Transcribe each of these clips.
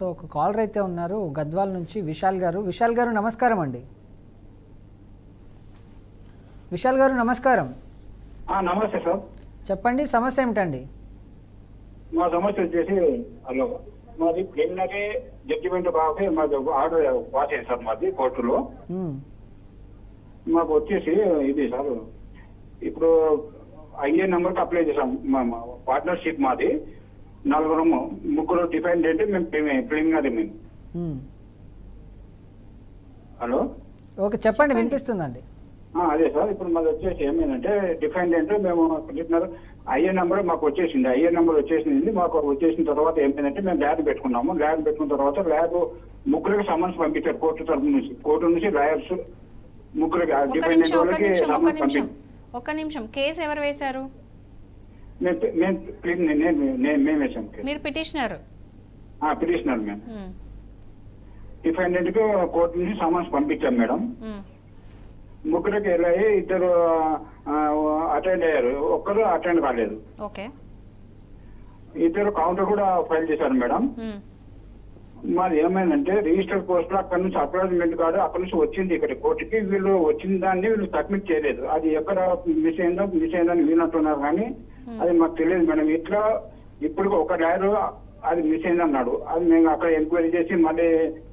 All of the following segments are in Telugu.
సో ఒక కాలర్ అయితే ఉన్నారు గద్వాల్ నుంచి విశాల్ గారు. విశాల్ గారు నమస్కారం అండి. విశాల్ గారు నమస్కారం. నమస్తే సార్. చెప్పండి సమస్య ఏమిటండి? మా సమస్య వచ్చేసి హలో మాది ప్రిలిమినరీ జడ్జిమెంట్ బాగా మాది ఆర్డర్ పాస్ అయ్యింది సార్ మాది కోర్టులో. మాకు వచ్చేసి ఇది సార్ ఇప్పుడు ఐఏ నెంబర్కి అప్లై చేసాం. పార్ట్నర్షిప్ మాది ముగ్గురు డిఫెండెంట్ మేము ప్రిలిమినరీ మేము. హలో ఓకే చెప్పండి వినిపిస్తుందండి. అదే సార్ ఇప్పుడు మాది వచ్చేసి ఏమైందంటే డిఫెండెంట్ మేము చెప్తున్నారు ఐఏ నెంబర్ మాకు వచ్చేసింది. ఐఏ నెంబర్ వచ్చేసింది మాకు వచ్చేసిన తర్వాత ఏమైందంటే మేము ల్యాబ్ పెట్టుకున్నాము. ల్యాబ్ పెట్టుకున్న తర్వాత ల్యాబ్ ముగ్గురికి సమన్స్ పంపించారు కోర్టు తరఫు నుంచి. కోర్టు నుంచి లాయర్స్ ముగ్గురికి డిఫెండెంట్ వాళ్ళకి సమన్స్ పంపించారు. ఒక్క నిమిషం, కేసు ఎవరు వేశారు? మేము వేసాం. మీరు పిటిషనర్? పిటిషనర్ మేము. డిఫెండెంట్ కి కోర్టు నుంచి సమన్స్ పంపించాం మేడం. ముగ్గురికి వెళ్ళాయి, ఇద్దరు అటెండ్ అయ్యారు, ఒక్కరు అటెండ్ కాలేదు. ఇద్దరు కౌంటర్ కూడా ఫైల్ చేశారు మేడం. మాది ఏమైందంటే రిజిస్టర్ పోస్ట్ లో అక్కడ నుంచి అప్లాట్మెంట్ కార్డు అక్కడ నుంచి వచ్చింది ఇక్కడ కోర్టుకి. వీళ్ళు వచ్చిన దాన్ని వీళ్ళు సబ్మిట్ చేయలేదు. అది ఎక్కడ మిస్ అయిందని వీళ్ళంటున్నారు కానీ అది మాకు తెలియదు మేడం. ఇట్లా ఇప్పుడు ఒక లాయర్ అది మిస్ అయింది అన్నాడు. అది మేము అక్కడ ఎంక్వైరీ చేసి మళ్ళీ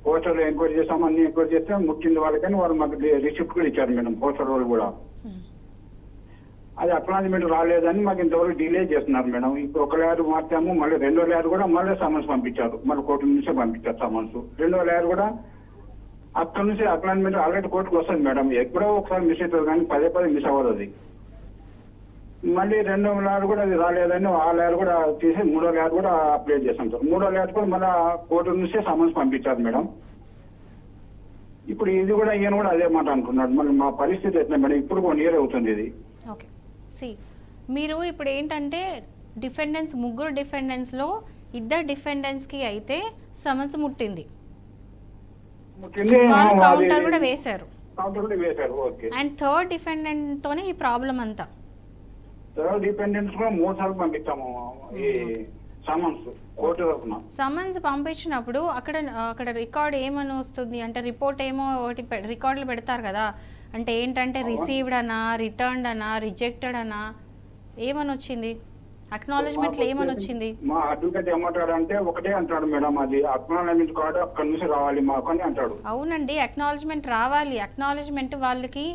పోస్టర్లో ఎంక్వైరీ చేసాము. అన్ని ఎంక్వైరీ చేస్తే ముట్టింది వాళ్ళకని వాళ్ళు మాకు రిసిప్ట్ కూడా ఇచ్చారు మేడం. పోస్టర్ వాళ్ళు కూడా అది అక్నాలజ్మెంట్ రాలేదని మాకు ఇంతవరకు డిలే చేస్తున్నారు మేడం. ఇప్పుడు ఒక లాయర్ మార్చాము, మళ్ళీ రెండో లాయర్ కూడా మళ్ళీ సమన్స్ పంపించారు. మళ్ళీ కోర్టు నుంచే పంపించారు సమన్స్. రెండో లాయర్ కూడా అక్కడ నుంచి అక్నాలజ్మెంట్ ఆల్రెడీ కోర్టుకు వస్తుంది మేడం. ఎప్పుడో ఒకసారి మిస్ అవుతుంది కానీ పదే పదే మిస్ అవ్వదు అది. మళ్ళీ రెండో లాయర్ కూడా అది రాలేదని ఆ లాయర్ కూడా తీసి మూడో లాయర్ కూడా అప్లై చేస్తాం సార్. మూడో లాయర్ కూడా మళ్ళీ కోర్టు నుంచే సమన్స్ పంపించారు మేడం. ఇప్పుడు ఇది కూడా ఈయన కూడా అదే మాట అనుకున్నాడు. మళ్ళీ మా పరిస్థితి ఎట్లా మేడం? ఇప్పుడు 1 year అవుతుంది ఇది. ఓకే మీరు ఇప్పుడు ఏంటంటే డిఫెండెన్స్ ముగ్గురు డిఫెండెన్స్లో ఇద్దరు డిఫెండెన్స్కి అయితే సమన్స్ ముట్టింది, కౌంటర్ కూడా వేశారు. అండ్ థర్డ్ డిఫెండెంట్ తోనే ఈ ప్రాబ్లం అంతా. థర్డ్ డిపెండెంట్స్ కూడా 3 సార్లు పంపిస్తాము ఈ సమన్స్ కోర్టు తరఫున. సమన్స్ పంపించినప్పుడు అక్కడ రికార్డ్ ఏమని వస్తుంది అంటే రిపోర్ట్ ఏమో ఒకటి రికార్డులు పెడతారు కదా. అంటే ఏంటంటే రిసీవ్డ్ అనా, రిటర్న్డ్ అనా, రిజెక్టెడ్ అనా ఏమని వచ్చింది? అక్నాలజ్మెంట్ ఏమని వచ్చింది? మా అడ్వకేట్ ఏమంటాడు అంటే ఒకటే అంటాడు మేడం, అది అక్నాలజ్మెంట్ కార్డు అక్కడ నుంచి రావాలి మాకు అని అంటాడు. అవునండి, అక్నాలజ్మెంట్ రావాలి. అక్నాలజ్మెంట్ వాళ్ళకి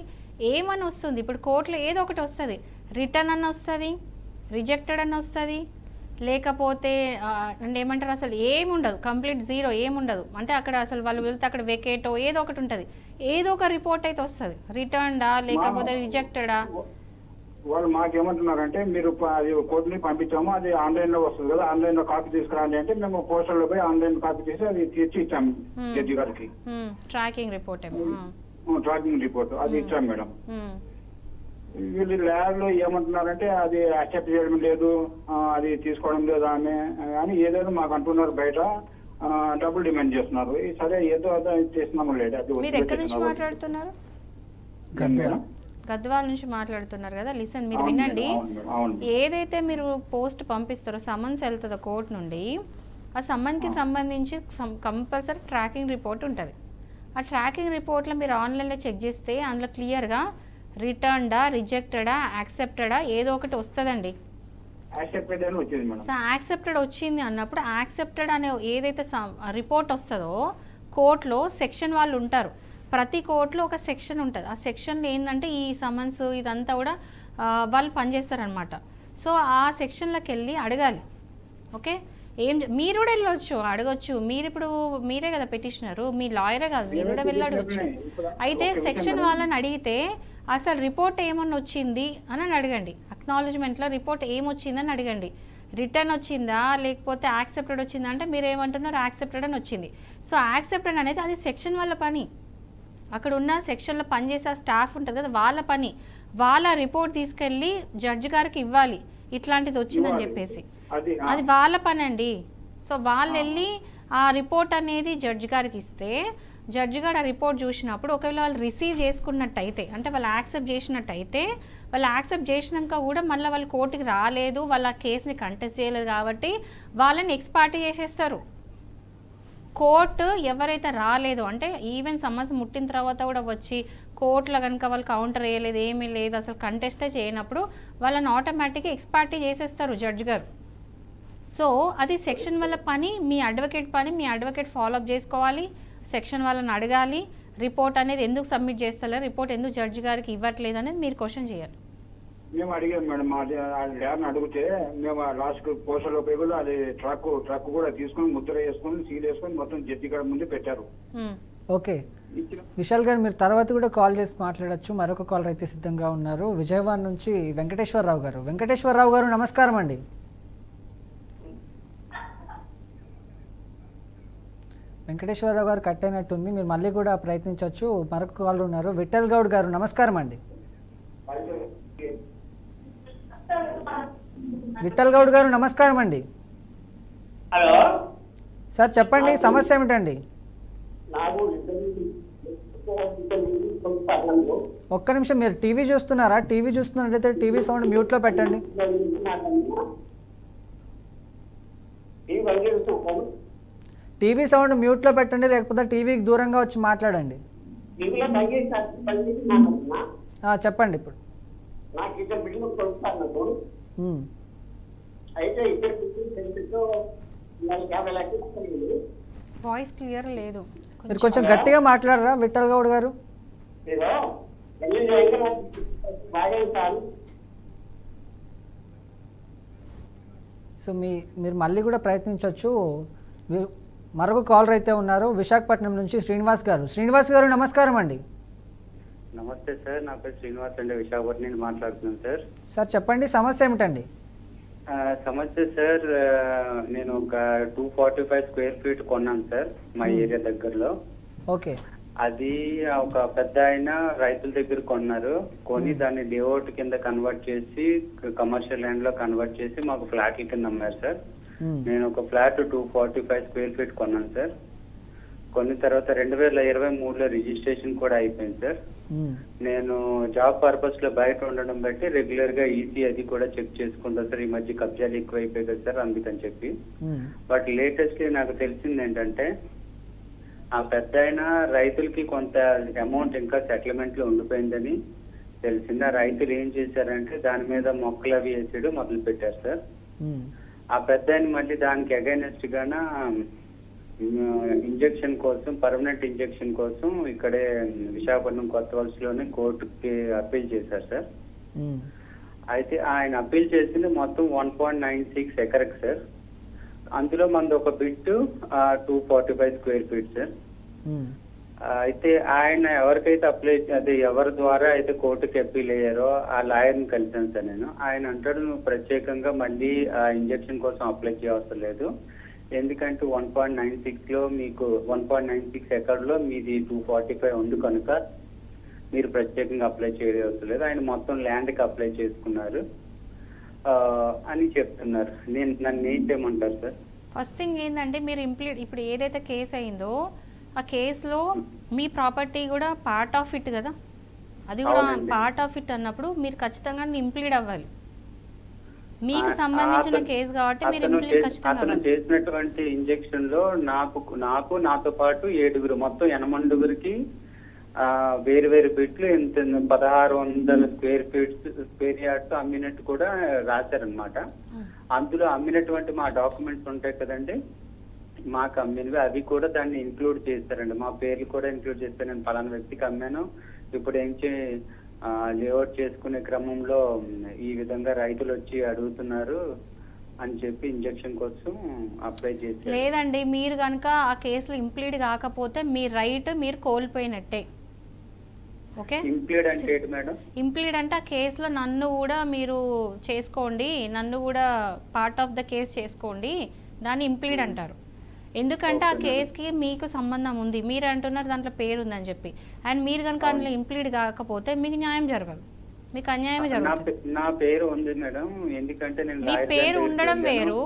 ఏమని వస్తుంది? ఇప్పుడు కోర్టులో ఏదో ఒకటి వస్తుంది. రిటర్న్ అని వస్తుంది, రిజెక్టెడ్ అని వస్తుంది, లేకపోతే అంటే ఏమంటారు అసలు ఏముండదు, కంప్లీట్ జీరో ఏముండదు. అంటే అక్కడ అసలు వాళ్ళు వెళ్తే అక్కడ వెకేటో ఏదో ఒకటి ఉంటుంది. ఏదో ఒక రిపోర్ట్ అయితే వస్తుంది, రిటర్న్డా లేకపోతే రిజెక్టెడా. వాళ్ళు మాకేమంటున్నారంటే మీరు అది కోర్టుని పంపించాము, అది ఆన్లైన్ లో వస్తుంది కదా, ఆన్లైన్ లో కాపీ తీసుకురండి అంటే మేము పోస్టర్ లో పోయి ఆన్లైన్ కాపీ చేసి అది తెచ్చి ఇచ్చాము జడ్జి గారికి. ట్రాకింగ్ రిపోర్ట్ అది ఇచ్చాం మేడం. వీళ్ళు ల్యాబ్ లో ఏమంటున్నారంటే అది యాక్సెప్ట్ చేయడం లేదు, అది తీసుకోవడం లేదు ఆమె అని ఏదేదో మాకు అంటున్నారు. బయట డబ్బులు డిమాండ్ చేస్తున్నారు. సరే ఏదో చేస్తున్నాము లేదు. మీరు ఎక్కడి నుంచి మాట్లాడుతున్నారు? గద్వాల్ నుంచి మాట్లాడుతున్నారు కదా. లిసన్, మీరు వినండి. ఏదైతే మీరు పోస్ట్ పంపిస్తారో సమన్స్ వెళ్తుందో కోర్టు నుండి, ఆ సమ్మన్కి సంబంధించి కంపల్సరీ ట్రాకింగ్ రిపోర్ట్ ఉంటుంది. ఆ ట్రాకింగ్ రిపోర్ట్లో మీరు ఆన్లైన్లో చెక్ చేస్తే అందులో క్లియర్గా రిటర్న్డా, రిజెక్టెడా, యాక్సెప్టెడా ఏదో ఒకటి వస్తుందండి. సో యాక్సెప్టెడ్ వచ్చింది అన్నప్పుడు యాక్సెప్టెడ్ అనే ఏదైతే రిపోర్ట్ వస్తుందో కోర్టులో సెక్షన్ వాళ్ళు ఉంటారు. ప్రతి కోర్టులో ఒక సెక్షన్ ఉంటుంది. ఆ సెక్షన్లో ఏంటంటే ఈ సమన్స్ ఇదంతా కూడా వాళ్ళు పనిచేస్తారనమాట. సో ఆ సెక్షన్లోకి వెళ్ళి అడగాలి. ఓకే, మీరు కూడా వెళ్ళొచ్చు, అడగొచ్చు. మీరు ఇప్పుడు మీరే కదా పిటిషనరు, మీ లాయరే కాదు, మీరు కూడా వెళ్ళి అడగచ్చు. అయితే సెక్షన్ వాళ్ళని అడిగితే అసలు రిపోర్ట్ ఏమన్నా వచ్చింది అని అడగండి. అక్నాలజ్మెంట్లో రిపోర్ట్ ఏమొచ్చిందని అడగండి. రిటర్న్ వచ్చిందా లేకపోతే యాక్సెప్టెడ్ వచ్చిందా అంటే మీరు ఏమంటున్నారు యాక్సెప్టెడ్ అని వచ్చింది. సో యాక్సెప్టెడ్ అనేది అది సెక్షన్ వాళ్ళ పని. అక్కడ ఉన్న సెక్షన్లో పనిచేసే స్టాఫ్ ఉంటుంది కదా, వాళ్ళ పని. వాళ్ళ రిపోర్ట్ తీసుకెళ్ళి జడ్జి గారికి ఇవ్వాలి, ఇట్లాంటిది వచ్చిందని చెప్పేసి. అది వాళ్ళ పని అండి. సో వాళ్ళు వెళ్ళి ఆ రిపోర్ట్ అనేది జడ్జి గారికి ఇస్తే జడ్జి గారు ఆ రిపోర్ట్ చూసినప్పుడు ఒకవేళ వాళ్ళు రిసీవ్ చేసుకున్నట్టయితే, అంటే వాళ్ళు యాక్సెప్ట్ చేసినట్టయితే, వాళ్ళు యాక్సెప్ట్ చేసినాక కూడా మళ్ళీ వాళ్ళు కోర్టుకి రాలేదు, వాళ్ళ కేసుని కంటెస్ట్ చేయలేదు కాబట్టి వాళ్ళని ఎక్స్ పార్టీ చేసేస్తారు. కోర్టు ఎవరైతే రాలేదు అంటే ఈవెన్ సమన్స్ ముట్టిన తర్వాత కూడా వచ్చి కోర్టులో కనుక వాళ్ళు కౌంటర్ వేయలేదు, ఏమీ లేదు, అసలు కంటెస్టే చేయనప్పుడు వాళ్ళని ఆటోమేటిక్గా ఎక్స్పార్టీ చేసేస్తారు జడ్జి గారు. సో అది సెక్షన్ వల్ల పని, మీ అడ్వకేట్ పని, మీ అడ్వకేట్ ఫాలోఅప్ చేసుకోవాలి, సెక్షన్ వాళ్ళని అడగాలి, రిపోర్ట్ అనేది ఎందుకు సబ్మిట్ చేస్తలేరు, రిపోర్ట్ ఎందుకు జడ్జి గారికి ఇవ్వట్లేదు అనేది మీరు క్వశ్చన్ చేయాలి. మేము అడిగాం మేడం, ల్యాబ్ని అడిగితే మేము లాస్ట్ పోస్టల్ పేపర్ అది ట్రక్ కూడా తీసుకొని ముద్ర వేసుకొని సీల్ వేసుకొని మొత్తం జడ్జి గారి ముందు పెట్టారు. ఓకే విశాల్ గారు, మీరు తర్వాత కూడా కాల్ చేసి మాట్లాడచ్చు. మరొక కాలర్ అయితే సిద్ధంగా ఉన్నారు, విజయవాడ నుంచి వెంకటేశ్వరరావు గారు. వెంకటేశ్వరరావు గారు నమస్కారం అండి. వెంకటేశ్వరరావు గారు కట్ అయినట్టుంది, మీరు మళ్ళీ కూడా ప్రయత్నించవచ్చు. మరొక కాలర్ ఉన్నారు, విఠల్ గౌడ్ గారు నమస్కారం అండి. విఠల్ గౌడ్ గారు నమస్కారం అండి. హలో సార్ చెప్పండి, సమస్య ఏమిటండి? ఒక్క నిమిషం, మీరు టీవీ చూస్తున్నారా? టీవీ చూస్తున్నట్లయితే టీవీ సౌండ్ మ్యూట్లో పెట్టండి. టీవీ సౌండ్ మ్యూట్లో పెట్టండి, లేకపోతే టీవీకి దూరంగా వచ్చి మాట్లాడండి. చెప్పండి ఇప్పుడు. నాకు ఇద్దరు బిడ్డలు కొడుకున్నారు. అయితే ఇద్దరు బిడ్డలు 50 లక్షలు. వాయిస్ క్లియర్ లేదు, మీరు కొంచెం గట్టిగా మాట్లాడరా విఠల్ గౌడ్ గారు? సో మీరు మళ్ళీ కూడా ప్రయత్నించవచ్చు. మరొక కాలర్ అయితే ఉన్నారు, విశాఖపట్నం నుంచి శ్రీనివాస్ గారు. శ్రీనివాస్ గారు నమస్కారం అండి. నమస్తే సార్, నా పేరు శ్రీనివాస్ అండి, విశాఖపట్నం నుంచి మాట్లాడుతున్నాను సార్. సార్ చెప్పండి, సమస్య ఏమిటండి? సమస్య సార్, నేను ఒక 245 స్క్వేర్ ఫీట్ కొన్నాను సార్ మా ఏరియా దగ్గరలో. ఓకే. అది ఒక పెద్ద ఆయన రైతుల దగ్గర కొన్నారు, కొని దాన్ని లేఅవుట్ కింద కన్వర్ట్ చేసి కమర్షియల్ ల్యాండ్ లో కన్వర్ట్ చేసి మాకు ఫ్లాట్ల కింద అమ్మారు సార్. నేను ఒక ఫ్లాట్ 245 స్క్వేర్ ఫీట్ కొన్నాను సార్. కొన్ని తర్వాత 2023లో రిజిస్ట్రేషన్ కూడా అయిపోయింది సార్. నేను జాబ్ పర్పస్ లో బయట ఉండడం బట్టి రెగ్యులర్ గా ఈసీ అది కూడా చెక్ చేసుకుంటా సార్. ఈ మధ్య కబ్జాలు ఎక్కువ అయిపోయాయి కదా సార్, అందుకని చెప్పి. బట్ లేటెస్ట్లీ నాకు తెలిసింది ఏంటంటే, ఆ పెద్ద అయినా రైతులకి కొంత అమౌంట్ ఇంకా సెటిల్మెంట్ లో ఉండిపోయిందని తెలిసింది. ఆ రైతులు ఏం చేశారంటే దాని మీద మొక్కలు అవి వేసేయడం మొదలు పెట్టారు సార్. ఆ పెద్ద ఆయన మళ్ళీ దానికి అగైనెస్ట్ గాన ఇంజెక్షన్ కోసం, పర్మనెంట్ ఇంజెక్షన్ కోసం ఇక్కడే విశాఖపట్నం కొత్త వలసలోనే కోర్టుకి అప్పీల్ చేశారు సార్. అయితే ఆయన అప్పీల్ చేసింది మొత్తం 1.96 ఎకర్కి సార్. అందులో మనది ఒక బిట్ 245 స్క్వేర్ ఫీట్ సార్. అయితే ఆయన ఎవరికైతే ఎవరి ద్వారా అయితే కోర్టుకి అప్పీల్ అయ్యారో ఆ లాయర్ని కలిసాను సార్ నేను. ఆయన అంటాడు, నువ్వు ప్రత్యేకంగా మళ్ళీ ఆ ఇంజెక్షన్ కోసం అప్లై చేయవసరం లేదు, ఎందుకంటే 1.96 లో మీకు 1.96 ఎకర్లో మీది 245 ఉంది కనుక మీరు ప్రత్యేకంగా అప్లై చేయవసరం లేదు, ఆయన మొత్తం ల్యాండ్కి అప్లై చేసుకున్నారు అని చెప్తున్నారు. నన్ను ఏం చేయమంటారు సార్? ఫస్ట్ థింగ్ ఏంటంటే, మీరు ఇప్పుడు ఏదైతే కేసు అయిందో ఆ కేసులో మీ ప్రాపర్టీ కూడా పార్ట్ ఆఫ్ ఇట్ కదా, అది కూడా పార్ట్ ఆఫ్ ఇట్ అన్నప్పుడు మీరు ఖచ్చితంగా ఇంప్లీడ్ అవ్వాలి. మీకు సంబంధించిన కేసు కాబట్టి మీరు ఇంప్లీడ్ ఖచ్చితంగా అతను చేసినటువంటి ఇంజెక్షన్ లో నాకు నాతో పాటు 7 మొత్తం 8 వేరు వేరు బిట్లు ఎంత 1600 స్క్వేర్ యార్డ్స్ అమ్మినట్టు కూడా రాశారనమాట. అందులో అమ్మినటువంటి మా డాక్యుమెంట్స్ ఉంటాయి కదండి, మాకు అమ్మినవి అవి కూడా దాన్ని ఇంక్లూడ్ చేస్తారండి. మా పేర్లు కూడా ఇంక్లూడ్ చేస్తారు, నేను పలానా వ్యక్తికి అమ్మాను, ఇప్పుడు ఏం లేఅవుట్ చేసుకునే క్రమంలో ఈ విధంగా రైతులు వచ్చి అడుగుతున్నారు అని చెప్పి ఇంజెక్షన్ కోసం అప్లై చేశారు. లేదండి, మీరు కనుక ఆ కేసులో ఇంప్లీడ్ కాకపోతే మీ రైట్ మీరు కోల్పోయినట్టే. ఓకే, ఇంప్లీడ్ అంటే ఏంటి మేడం? ఇంప్లీడ్ అంటే ఆ కేసులో నన్ను కూడా మీరు చేసుకోండి, నన్ను కూడా పార్ట్ ఆఫ్ ద కేసు చేసుకోండి, దాన్ని ఇంప్లీడ్ అంటారు. ఎందుకంటే ఆ కేసుకి మీకు సంబంధం ఉంది, మీరు అంటున్నారు దాంట్లో పేరు ఉందని చెప్పి, అండ్ మీరు కనుక అందులో ఇంప్లీడ్ కాకపోతే మీకు న్యాయం జరగదు, మీకు అన్యాయమే జరుగుతుంది. నా పేరు ఉంది మేడం, ఎందుకంటే మీ పేరు ఉండడం వేరు,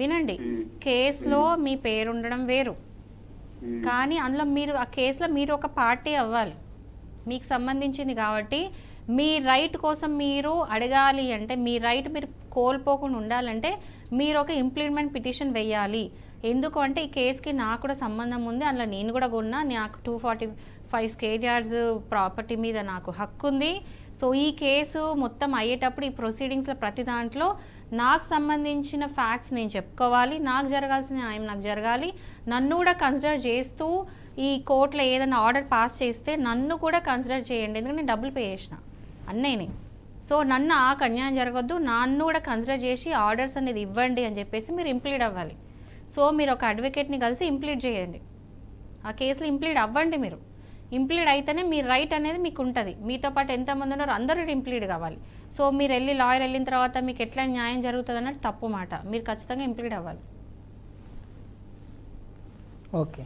వినండి, కేసులో మీ పేరు ఉండడం వేరు, కానీ అందులో మీరు ఆ కేసులో మీరు ఒక పార్టీ అవ్వాలి, మీకు సంబంధించింది కాబట్టి మీ రైట్ కోసం మీరు అడగాలి అంటే, మీ రైట్ మీరు కోల్పోకుండా ఉండాలంటే మీరు ఒక ఇంప్లిమెంట్ పిటిషన్ వేయాలి. ఎందుకు అంటే ఈ కేసుకి నాకు కూడా సంబంధం ఉంది, అందులో నేను కూడా కొన్నా, నాకు 245 స్క్వేర్ యార్డ్స్ ప్రాపర్టీ మీద నాకు హక్కు ఉంది. సో ఈ కేసు మొత్తం అయ్యేటప్పుడు ఈ ప్రొసీడింగ్స్లో ప్రతి దాంట్లో నాకు సంబంధించిన ఫ్యాక్ట్స్ నేను చెప్పుకోవాలి, నాకు జరగాల్సిన న్యాయం నాకు జరగాలి. నన్ను కూడా కన్సిడర్ చేస్తూ ఈ కోర్టులో ఏదైనా ఆర్డర్ పాస్ చేస్తే నన్ను కూడా కన్సిడర్ చేయండి, ఎందుకంటే నేను డబ్బులు పే చేసిన అన్నయ్యని. సో నన్ను అన్యాయం జరగద్దు, నన్ను కూడా కన్సిడర్ చేసి ఆర్డర్స్ అనేది ఇవ్వండి అని చెప్పేసి మీరు ఇంప్లీడ్ అవ్వాలి. సో మీరు ఒక అడ్వకేట్ని కలిసి ఇంప్లీడ్ చేయండి, ఆ కేసులో ఇంప్లీడ్ అవ్వండి. మీరు ఇంప్లీడ్ అయితేనే మీ రైట్ అనేది మీకు ఉంటుంది. మీతో పాటు ఎంతమంది ఉన్నారో అందరూ ఇంప్లీడ్ కావాలి. సో మీరు వెళ్ళి లాయర్ వెళ్ళిన తర్వాత మీకు ఎట్లా న్యాయం జరుగుతుంది అన్నట్టు తప్పు మాట. మీరు ఖచ్చితంగా ఇంప్లీడ్ అవ్వాలి. ఓకే.